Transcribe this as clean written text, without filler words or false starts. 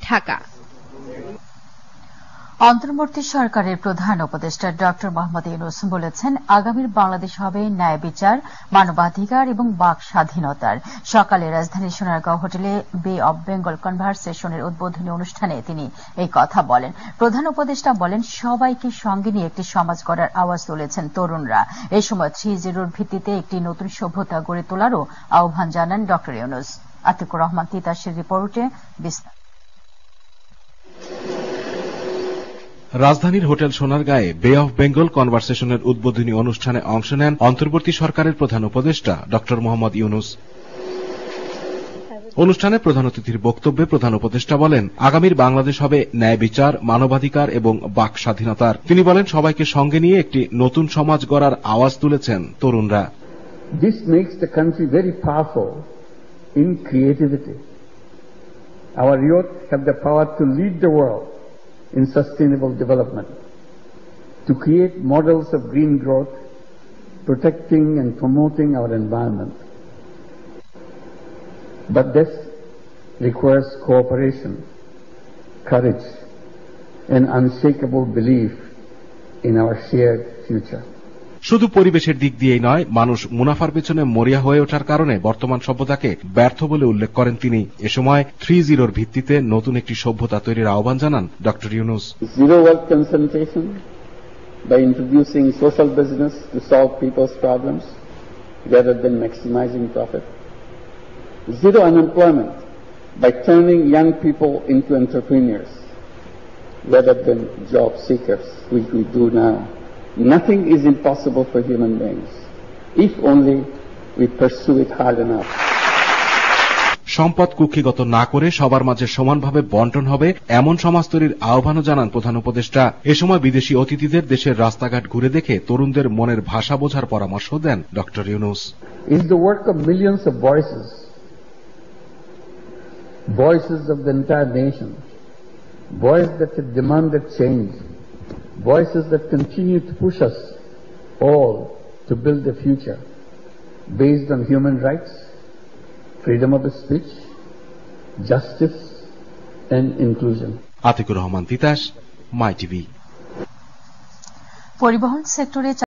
ঢাকা। অন্তর্বর্তী সরকারের প্রধান উপদেষ্টা ডক্টর মোহাম্মদ ইউনূস বলেছেন, আগামীর বাংলাদেশ হবে ন্যায় বিচার, মানবাধিকার এবং বাক স্বাধীনতার। সকালে রাজধানীর সোনারগাঁও হোটেলে বে অব বেঙ্গল কনভারসেশনের উদ্বোধনী অনুষ্ঠানে তিনি এই কথা বলেন। প্রধান উপদেষ্টা বলেন, সবাইকে সঙ্গে নিয়ে একটি সমাজ গড়ার আওয়াজ তুলেছেন তরুণরা। এ সময় 3-0 ভিত্তিতে একটি নতুন সভ্যতা গড়ে তোলারও আহ্বান জানান ডক্টর ইউনূস। আতিকুর রহমান তিতাসের রিপোর্টে বিস্তারিত। রাজধানীর হোটেল সোনারগাঁয়ে বে অব বেঙ্গল কনভারসেশনের উদ্বোধনী অনুষ্ঠানে অংশ নেন অন্তর্বর্তী সরকারের প্রধান উপদেষ্টা ডক্টর মোহাম্মদ ইউনূস। অনুষ্ঠানে প্রধান অতিথির বক্তব্যে প্রধান উপদেষ্টা বলেন, আগামীর বাংলাদেশ হবে ন্যায় বিচার, মানবাধিকার এবং বাক স্বাধীনতার। তিনি বলেন, সবাইকে সঙ্গে নিয়ে একটি নতুন সমাজ গড়ার আওয়াজ তুলেছেন তরুণরা। This makes the country very powerful in creativity. Our youth have the power to lead the world in sustainable development, to create models of green growth, protecting and promoting our environment. But this requires cooperation, courage, and unshakable belief in our shared future. শুধু পরিবেশের দিক দিয়েই নয়, মানুষ মুনাফার পেছনে মরিয়া হয়ে ওঠার কারণে বর্তমান সভ্যতাকে ব্যর্থ বলে উল্লেখ করেন তিনি। এ সময় 3-0 ভিত্তিতে নতুন একটি সভ্যতা তৈরির আহ্বান জানান doctor Yunus. Zero wealth concentration by introducing social business to solve people's problems rather than maximizing profit. Zero unemployment by turning young people into entrepreneurs rather than job seekers, which we do now. Nothing is impossible for human beings if only we pursue it hard enough. সম্পদ কুক্ষিগত না করে সবার মাঝে সমানভাবে বন্টন হবে এমন সমাজ তৈরির আহ্বানও জানান প্রধান উপদেষ্টা। এ সময় বিদেশি অতিথিদের দেশের রাস্তাঘাট ঘুরে দেখে তরুণদের মনের ভাষা বোঝার পরামর্শ দেন doctor Yunus. Is the work of millions of voices of the entire nation, voices that have demanded change, voices that continue to push us all to build a future based on human rights, freedom of speech, justice and inclusion. Atiqur Rahman Titas, my TV. পরিবহন সেক্টরে